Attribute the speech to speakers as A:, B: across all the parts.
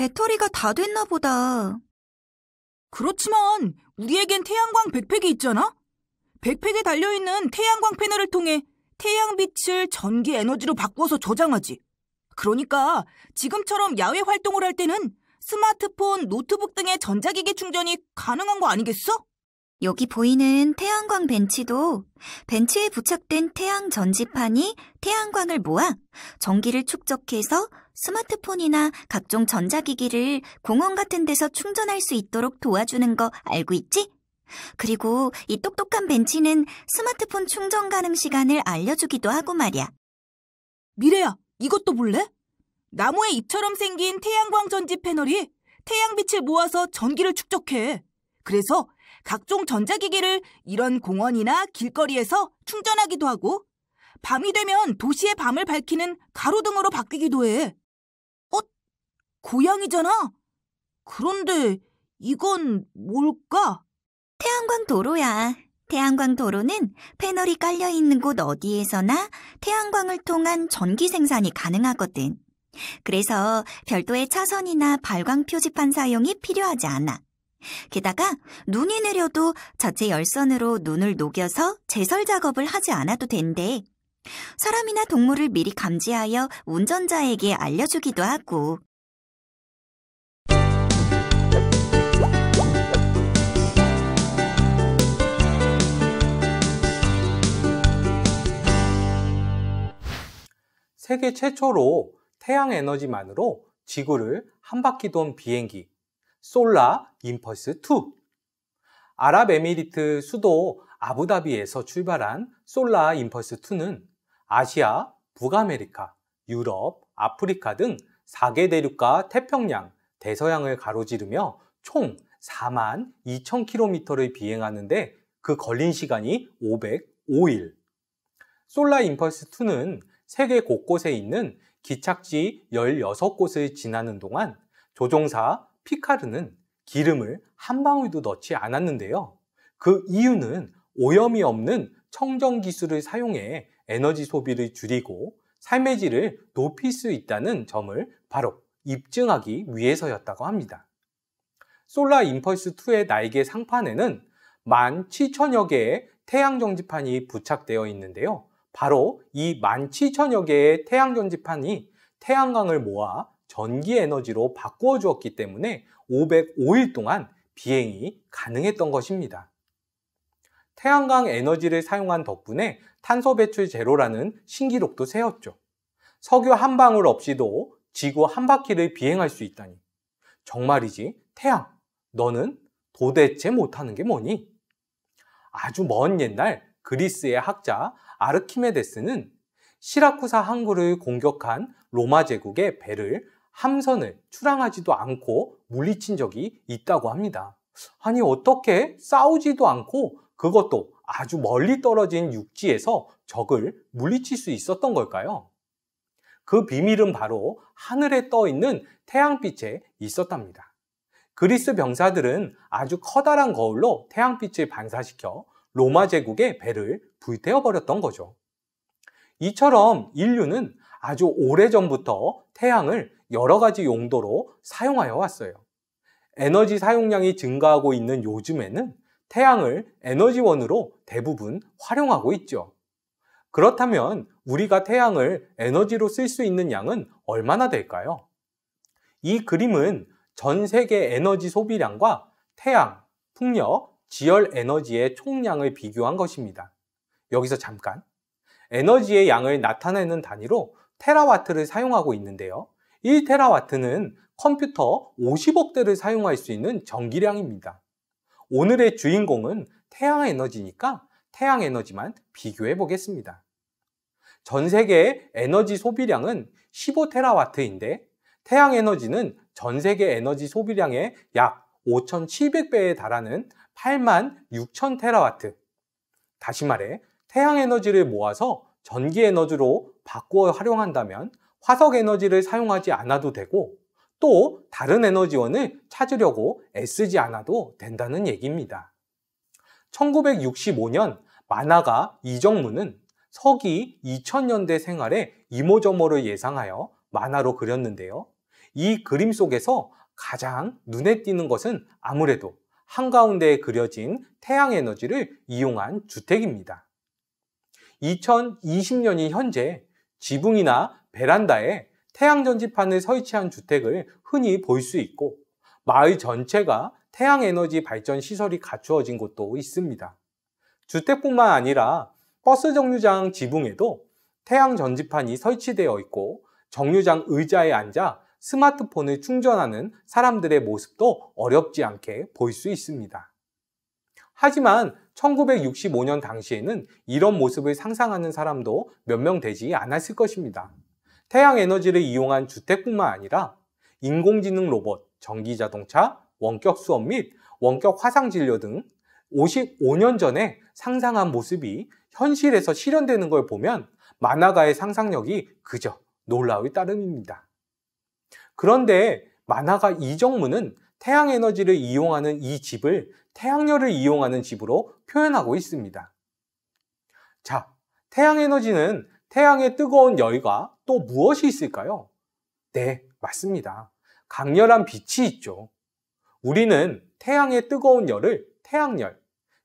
A: 배터리가 다 됐나 보다.
B: 그렇지만 우리에겐 태양광 백팩이 있잖아? 백팩에 달려있는 태양광 패널을 통해 태양빛을 전기 에너지로 바꿔서 저장하지. 그러니까 지금처럼 야외 활동을 할 때는 스마트폰, 노트북 등의 전자기기 충전이 가능한 거 아니겠어?
A: 여기 보이는 태양광 벤치도 벤치에 부착된 태양 전지판이 태양광을 모아 전기를 축적해서 스마트폰이나 각종 전자기기를 공원 같은 데서 충전할 수 있도록 도와주는 거 알고 있지? 그리고 이 똑똑한 벤치는 스마트폰 충전 가능 시간을 알려주기도 하고 말이야.
B: 미래야, 이것도 볼래? 나무의 잎처럼 생긴 태양광 전지 패널이 태양빛을 모아서 전기를 축적해. 그래서 각종 전자기기를 이런 공원이나 길거리에서 충전하기도 하고, 밤이 되면 도시의 밤을 밝히는 가로등으로 바뀌기도 해. 고양이잖아? 그런데 이건 뭘까?
A: 태양광 도로야. 태양광 도로는 패널이 깔려있는 곳 어디에서나 태양광을 통한 전기 생산이 가능하거든. 그래서 별도의 차선이나 발광 표지판 사용이 필요하지 않아. 게다가 눈이 내려도 자체 열선으로 눈을 녹여서 제설 작업을 하지 않아도 된대. 사람이나 동물을 미리 감지하여 운전자에게 알려주기도 하고.
C: 세계 최초로 태양 에너지만으로 지구를 한 바퀴 돈 비행기 솔라 임펄스 2. 아랍에미리트 수도 아부다비에서 출발한 솔라 임펄스 2는 아시아, 북아메리카, 유럽, 아프리카 등 4개 대륙과 태평양, 대서양을 가로지르며 총 42,000km를 비행하는데 그 걸린 시간이 505일. 솔라 임펄스 2는 세계 곳곳에 있는 기착지 16곳을 지나는 동안 조종사 피카르는 기름을 한 방울도 넣지 않았는데요. 그 이유는 오염이 없는 청정 기술을 사용해 에너지 소비를 줄이고 삶의 질을 높일 수 있다는 점을 바로 입증하기 위해서였다고 합니다. 솔라 임펄스 2의 날개 상판에는 17,000여 개의 태양전지판이 부착되어 있는데요. 바로 이 17,000여 개의 태양전지판이 태양광을 모아 전기 에너지로 바꾸어 주었기 때문에 505일 동안 비행이 가능했던 것입니다. 태양광 에너지를 사용한 덕분에 탄소 배출 제로라는 신기록도 세웠죠. 석유 한 방울 없이도 지구 한 바퀴를 비행할 수 있다니. 정말이지, 태양, 너는 도대체 못하는 게 뭐니? 아주 먼 옛날 그리스의 학자 아르키메데스는 시라쿠사 항구를 공격한 로마 제국의 배를 함선을 출항하지도 않고 물리친 적이 있다고 합니다. 아니, 어떻게 싸우지도 않고 그것도 아주 멀리 떨어진 육지에서 적을 물리칠 수 있었던 걸까요? 그 비밀은 바로 하늘에 떠 있는 태양빛에 있었답니다. 그리스 병사들은 아주 커다란 거울로 태양빛을 반사시켜 로마 제국의 배를 불태워버렸던 거죠. 이처럼 인류는 아주 오래전부터 태양을 여러 가지 용도로 사용하여 왔어요. 에너지 사용량이 증가하고 있는 요즘에는 태양을 에너지원으로 대부분 활용하고 있죠. 그렇다면 우리가 태양을 에너지로 쓸 수 있는 양은 얼마나 될까요? 이 그림은 전 세계 에너지 소비량과 태양, 풍력, 지열 에너지의 총량을 비교한 것입니다. 여기서 잠깐, 에너지의 양을 나타내는 단위로 테라와트를 사용하고 있는데요. 1테라와트는 컴퓨터 50억 대를 사용할 수 있는 전기량입니다. 오늘의 주인공은 태양 에너지니까 태양 에너지만 비교해 보겠습니다. 전 세계의 에너지 소비량은 15테라와트인데 태양 에너지는 전 세계 에너지 소비량의 약 5,700배에 달하는 86,000테라와트. 다시 말해 태양 에너지를 모아서 전기 에너지로 바꾸어 활용한다면 화석 에너지를 사용하지 않아도 되고 또 다른 에너지원을 찾으려고 애쓰지 않아도 된다는 얘기입니다. 1965년 만화가 이정무는 서기 2000년대 생활의 이모저모를 예상하여 만화로 그렸는데요. 이 그림 속에서 가장 눈에 띄는 것은 아무래도 한가운데에 그려진 태양 에너지를 이용한 주택입니다. 2020년이 현재 지붕이나 베란다에 태양 전지판을 설치한 주택을 흔히 볼 수 있고, 마을 전체가 태양 에너지 발전 시설이 갖추어진 곳도 있습니다. 주택뿐만 아니라 버스 정류장 지붕에도 태양 전지판이 설치되어 있고, 정류장 의자에 앉아 스마트폰을 충전하는 사람들의 모습도 어렵지 않게 볼 수 있습니다. 하지만 1965년 당시에는 이런 모습을 상상하는 사람도 몇 명 되지 않았을 것입니다. 태양 에너지를 이용한 주택뿐만 아니라 인공지능 로봇, 전기자동차, 원격 수업 및 원격 화상진료 등 55년 전에 상상한 모습이 현실에서 실현되는 걸 보면 만화가의 상상력이 그저 놀라울 따름입니다. 그런데 만화가 이정무는 태양 에너지를 이용하는 이 집을 태양열을 이용하는 집으로 표현하고 있습니다. 자, 태양 에너지는 태양의 뜨거운 열과 또 무엇이 있을까요? 네, 맞습니다. 강렬한 빛이 있죠. 우리는 태양의 뜨거운 열을 태양열,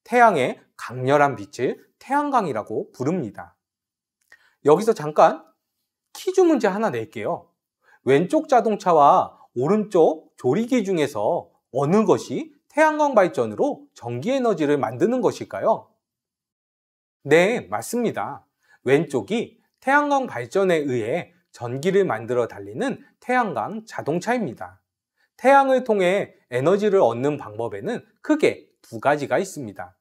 C: 태양의 강렬한 빛을 태양광이라고 부릅니다. 여기서 잠깐 퀴즈 문제 하나 낼게요. 왼쪽 자동차와 오른쪽 조리기 중에서 어느 것이 태양광 발전으로 전기 에너지를 만드는 것일까요? 네, 맞습니다. 왼쪽이 태양광 발전에 의해 전기를 만들어 달리는 태양광 자동차입니다. 태양을 통해 에너지를 얻는 방법에는 크게 두 가지가 있습니다.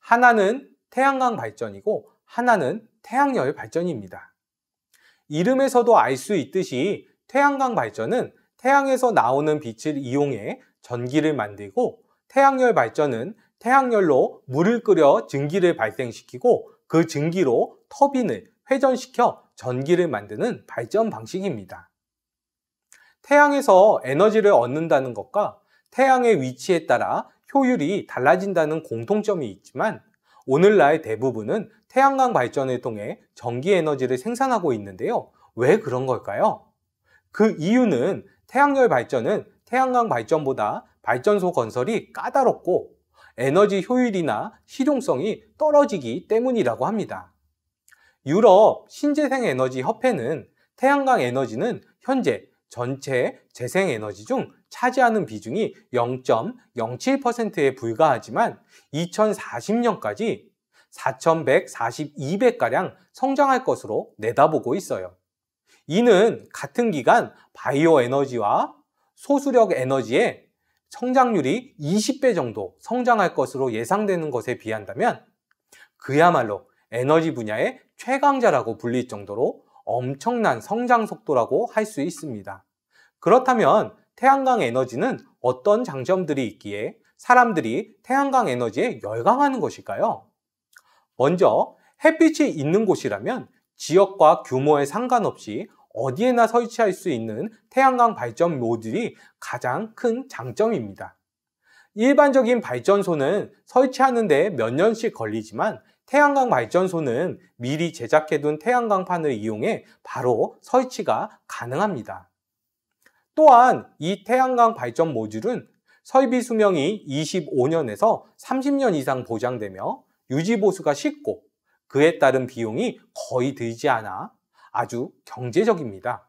C: 하나는 태양광 발전이고 하나는 태양열 발전입니다. 이름에서도 알 수 있듯이 태양광 발전은 태양에서 나오는 빛을 이용해 전기를 만들고, 태양열 발전은 태양열로 물을 끓여 증기를 발생시키고 그 증기로 터빈을 회전시켜 전기를 만드는 발전 방식입니다. 태양에서 에너지를 얻는다는 것과 태양의 위치에 따라 효율이 달라진다는 공통점이 있지만, 오늘날 대부분은 태양광 발전을 통해 전기 에너지를 생산하고 있는데요. 왜 그런 걸까요? 그 이유는 태양열 발전은 태양광 발전보다 발전소 건설이 까다롭고 에너지 효율이나 실용성이 떨어지기 때문이라고 합니다. 유럽 신재생에너지협회는 태양광 에너지는 현재 전체 재생에너지 중 차지하는 비중이 0.07%에 불과하지만 2040년까지 4,142배가량 성장할 것으로 내다보고 있어요. 이는 같은 기간 바이오 에너지와 소수력 에너지의 성장률이 20배 정도 성장할 것으로 예상되는 것에 비한다면 그야말로 에너지 분야의 최강자라고 불릴 정도로 엄청난 성장 속도라고 할 수 있습니다. 그렇다면 태양광 에너지는 어떤 장점들이 있기에 사람들이 태양광 에너지에 열광하는 것일까요? 먼저 햇빛이 있는 곳이라면 지역과 규모에 상관없이 어디에나 설치할 수 있는 태양광 발전 모듈이 가장 큰 장점입니다. 일반적인 발전소는 설치하는 데 몇 년씩 걸리지만 태양광 발전소는 미리 제작해둔 태양광판을 이용해 바로 설치가 가능합니다. 또한 이 태양광 발전 모듈은 설비 수명이 25년에서 30년 이상 보장되며 유지 보수가 쉽고 그에 따른 비용이 거의 들지 않아 아주 경제적입니다.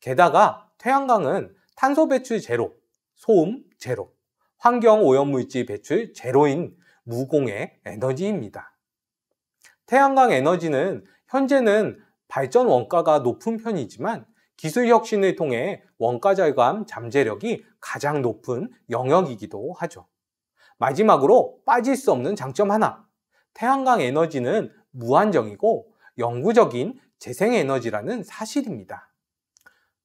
C: 게다가 태양광은 탄소 배출 제로, 소음 제로, 환경 오염물질 배출 제로인 무공해 에너지입니다. 태양광 에너지는 현재는 발전 원가가 높은 편이지만 기술 혁신을 통해 원가 절감 잠재력이 가장 높은 영역이기도 하죠. 마지막으로 빠질 수 없는 장점 하나, 태양광 에너지는 무한정이고 영구적인 재생에너지라는 사실입니다.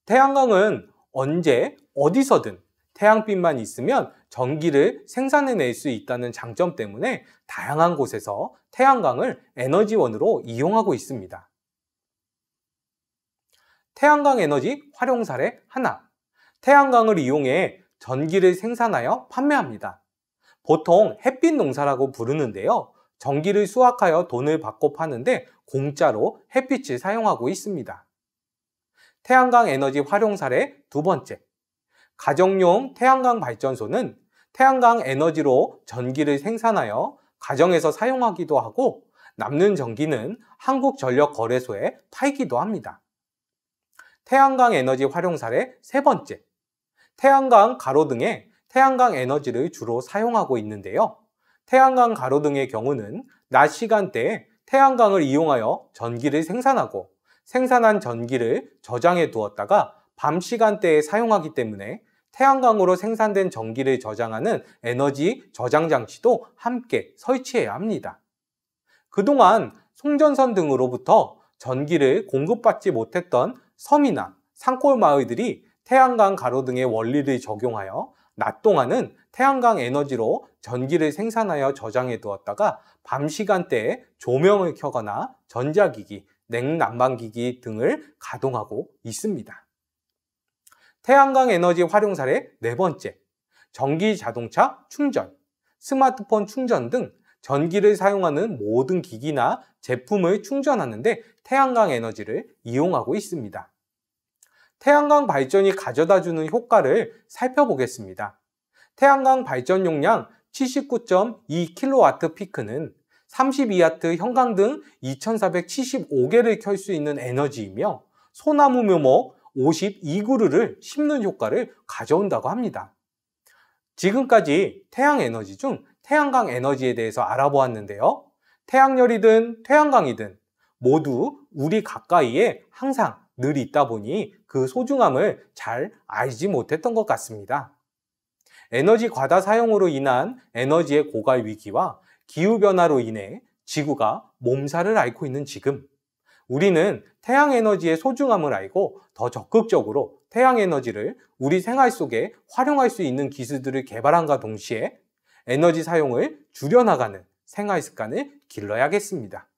C: 태양광은 언제 어디서든 태양빛만 있으면 전기를 생산해낼 수 있다는 장점 때문에 다양한 곳에서 태양광을 에너지원으로 이용하고 있습니다. 태양광 에너지 활용 사례 하나, 태양광을 이용해 전기를 생산하여 판매합니다. 보통 햇빛 농사라고 부르는데요. 전기를 수확하여 돈을 받고 파는데 공짜로 햇빛을 사용하고 있습니다. 태양광 에너지 활용 사례 두 번째, 가정용 태양광 발전소는 태양광 에너지로 전기를 생산하여 가정에서 사용하기도 하고 남는 전기는 한국전력거래소에 팔기도 합니다. 태양광 에너지 활용 사례 세 번째, 태양광 가로등에 태양광 에너지를 주로 사용하고 있는데요. 태양광 가로등의 경우는 낮 시간대에 태양광을 이용하여 전기를 생산하고 생산한 전기를 저장해 두었다가 밤 시간대에 사용하기 때문에 태양광으로 생산된 전기를 저장하는 에너지 저장 장치도 함께 설치해야 합니다. 그동안 송전선 등으로부터 전기를 공급받지 못했던 섬이나 산골 마을들이 태양광 가로등의 원리를 적용하여 낮 동안은 태양광 에너지로 전기를 생산하여 저장해 두었다가 밤 시간대에 조명을 켜거나 전자기기, 냉난방기기 등을 가동하고 있습니다. 태양광 에너지 활용 사례 네 번째, 전기 자동차 충전, 스마트폰 충전 등 전기를 사용하는 모든 기기나 제품을 충전하는데 태양광 에너지를 이용하고 있습니다. 태양광 발전이 가져다주는 효과를 살펴보겠습니다. 태양광 발전 용량 79.2kW 피크는 32W 형광등 2475개를 켤 수 있는 에너지이며 소나무 묘목 52그루를 심는 효과를 가져온다고 합니다. 지금까지 태양에너지 중 태양광 에너지에 대해서 알아보았는데요. 태양열이든 태양광이든 모두 우리 가까이에 항상 늘 있다 보니 그 소중함을 잘 알지 못했던 것 같습니다. 에너지 과다 사용으로 인한 에너지의 고갈 위기와 기후변화로 인해 지구가 몸살을 앓고 있는 지금, 우리는 태양에너지의 소중함을 알고 더 적극적으로 태양에너지를 우리 생활 속에 활용할 수 있는 기술들을 개발함과 동시에 에너지 사용을 줄여나가는 생활 습관을 길러야겠습니다.